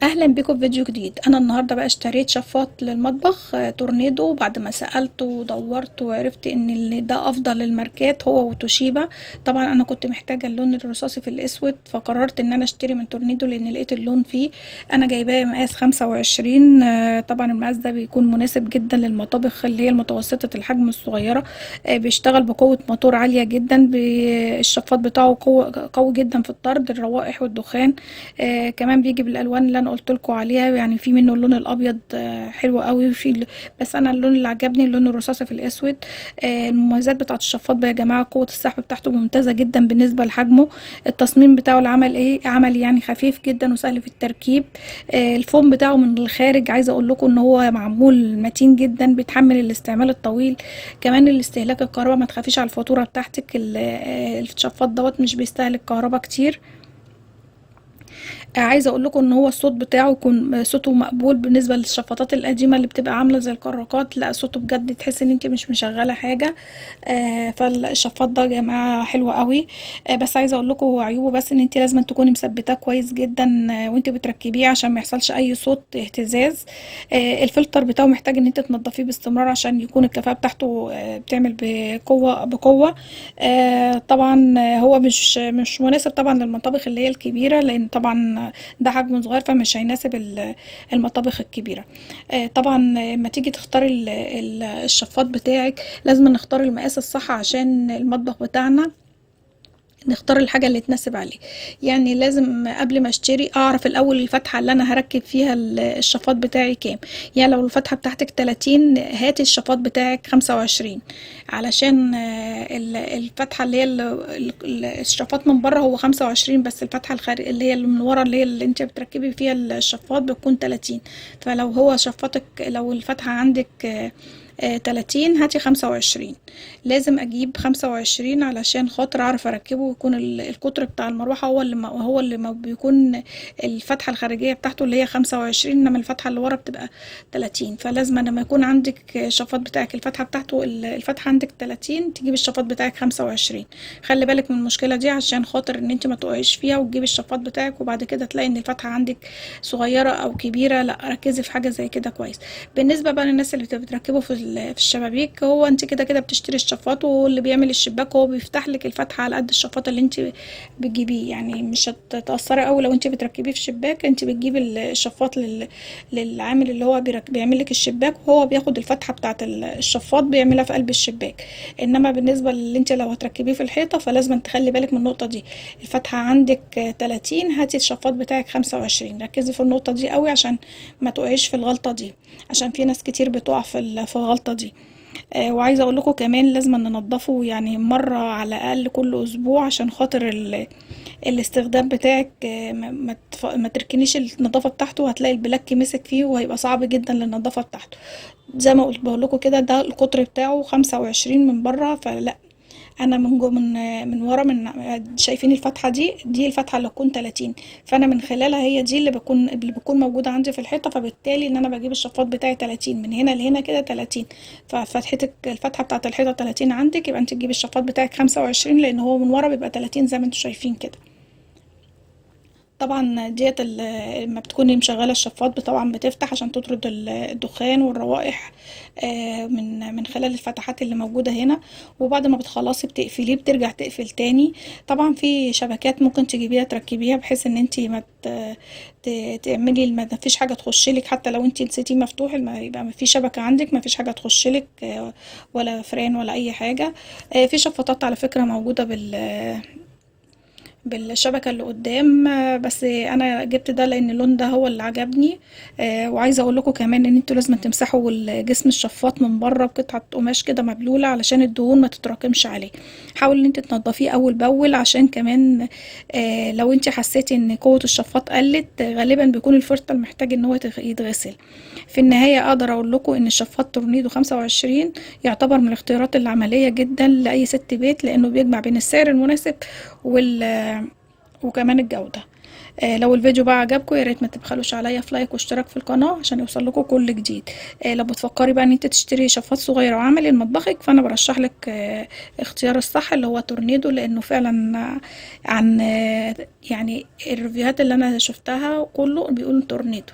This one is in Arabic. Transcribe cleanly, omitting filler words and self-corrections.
اهلا بكم في فيديو جديد. انا النهارده بقى اشتريت شفاط للمطبخ تورنيدو، بعد ما سالت ودورت وعرفت ان ده افضل الماركات هو وتوشيبا. طبعا انا كنت محتاجه اللون الرصاصي في الاسود، فقررت ان انا اشتري من تورنيدو لان لقيت اللون فيه. انا جايباه مقاس 25. طبعا المقاس ده بيكون مناسب جدا للمطابخ اللي هي المتوسطه الحجم الصغيره. بيشتغل بقوه موتور عاليه جدا. الشفاط بتاعه قوي جدا في الطرد الروائح والدخان. كمان بيجي بالالوان اللي انا قلت لكم عليها، يعني في منه اللون الابيض حلو قوي، بس انا اللون اللي عجبني اللون الرصاصي في الاسود. المميزات بتاعه الشفاط بقى يا جماعه، قوه السحب بتاعته ممتازه جدا بالنسبه لحجمه. التصميم بتاعه العمل عملي، يعني خفيف جدا وسهل في التركيب. الفوم بتاعه من الخارج عايزه اقول لكم ان هو معمول متين جدا، بيتحمل الاستعمال الطويل. كمان الاستهلاك الكهرباء ما تخافيش على الفاتوره بتاعتك، الشفاط دوت مش بيستهلك كهرباء كتير. عايزه اقول لكم ان هو الصوت بتاعه يكون صوته مقبول بالنسبه للشفاطات القديمه اللي بتبقى عامله زي الكراكات. لا، صوته بجد تحس ان انت مش مشغله حاجه. فالشفاط ده يا جماعه حلو قوي. بس عايزه اقول لكم عيوبه، بس ان انت لازم تكوني مثبتاه كويس جدا وانت بتركبيه عشان ما يحصلش اي صوت اهتزاز. الفلتر بتاعه محتاج ان انت تنضفيه باستمرار عشان يكون الكفاءه بتاعته بتعمل بقوه بقوه. طبعا هو مش مناسب طبعا للمطابخ اللي هي الكبيره، لان طبعا ده حجمه صغير فمش هيناسب المطابخ الكبيرة. طبعا لما تيجي تختاري الشفاط بتاعك لازم نختار المقاس الصح عشان المطبخ بتاعنا، نختار الحاجة اللي تناسب عليه. يعني لازم قبل ما اشتري اعرف الاول الفتحة اللي انا هركب فيها الشفاط بتاعي كام. يعني لو الفتحة بتاعتك 30 هاتي الشفاط بتاعك 25، علشان الفتحة اللي هي الشفاط من بره هو 25، بس الفتحة الخارج اللي هي اللي من ورا اللي انت بتركبي فيها الشفاط بتكون 30. فلو هو شفاطك لو الفتحة عندك 30 هاتي 25. لازم اجيب 25 علشان خاطر اعرف اركبه ويكون القطر بتاع المروحه هو اللي بيكون الفتحه الخارجيه بتاعته اللي هي 25، انما الفتحه اللي ورا بتبقى 30. فلازم لما يكون عندك شفاط بتاعك الفتحه بتاعته الفتحه عندك 30 تجيب الشفاط بتاعك 25. خلي بالك من المشكله دي عشان خاطر ان انت ما تقعيش فيها وتجيبي الشفاط بتاعك وبعد كده تلاقي ان الفتحه عندك صغيره او كبيره. لا، ركزي في حاجه زي كده كويس. بالنسبه بقى للناس اللي بتركبه في الشبابيك، هو انت كده كده بتشتري الشفاط، واللي بيعمل الشباك هو بيفتح لك الفتحه على قد الشفاط اللي انت بتجيبيه. يعني مش هتتاثري قوي لو انت بتركبيه في شباك، انت بتجيبي الشفاط للعامل اللي هو بيعمل لك الشباك، وهو بياخد الفتحه بتاعه الشفاط بيعملها في قلب الشباك. انما بالنسبه اللي انت لو هتركبيه في الحيطه فلازم تخلي بالك من النقطه دي. الفتحه عندك 30 هاتي الشفاط بتاعك 25. ركزي في النقطه دي قوي عشان ما تقعيش في الغلطه دي، عشان في ناس كتير بتقع في الغلطه دي. وعايزه اقول لكم كمان لازم ننضفه يعني مره على الاقل كل اسبوع عشان خاطر الاستخدام بتاعك. ما تركنيش النظافه بتاعته، هتلاقي البلاك مسك فيه وهيبقى صعب جدا للنظافه بتاعته. زي ما قلت بقول لكم كده، ده القطر بتاعه 25 من بره، فلا انا من جو من ورا شايفين الفتحه دي الفتحه اللي تكون 30. فانا من خلالها هي دي اللي بتكون موجوده عندي في الحيطه، فبالتالي ان انا بجيب الشفاط بتاعي 30 من هنا لهنا كده 30. ففتحتك الفتحه بتاعه الحيطه 30 عندك، يبقى انت تجيبي الشفاط بتاعك 25 لان هو من ورا بيبقى 30 زي ما انتم شايفين كده. طبعا ديت لما بتكوني مشغله الشفاط طبعا بتفتح عشان تطرد الدخان والروائح من خلال الفتحات اللي موجوده هنا. وبعد ما بتخلصي بتقفليه بترجع تقفل تاني. طبعا في شبكات ممكن تجيبيها تركبيها بحيث ان انتي ما تعملي ما فيش حاجه تخشلك، حتى لو انتي نسيتيه مفتوح يبقى ما في شبكه عندك ما فيش حاجه تخشلك ولا فران ولا اي حاجه. في شفاطات على فكره موجوده بالشبكة اللي قدام. بس انا جبت ده لان اللون ده هو اللي عجبني. وعايزه اقول لكم كمان ان انتوا لازم تمسحوا جسم الشفاط من بره بقطعه قماش كده مبلوله علشان الدهون ما تتراكمش عليه. حاول ان انت تنضفيه اول باول عشان كمان لو انت حسيتي ان قوه الشفاط قلت غالبا بيكون الفلتر محتاج ان هو يتغسل. في النهايه اقدر اقول لكم ان الشفاط تورنيدو 25 يعتبر من الاختيارات العمليه جدا لاي ست بيت، لانه بيجمع بين السعر المناسب وكمان الجودة. لو الفيديو بقى عجبكم يا ريت ما تبخلوش عليا في لايك واشتراك في القناه عشان يوصل لكم كل جديد. لو بتفكري بقى ان انت تشتري شفاط صغير وعملي لمطبخك، فانا برشح لك اختيار الصح اللي هو تورنيدو، لانه فعلا عن يعني الريفيوهات اللي انا شفتها كله بيقولوا تورنيدو.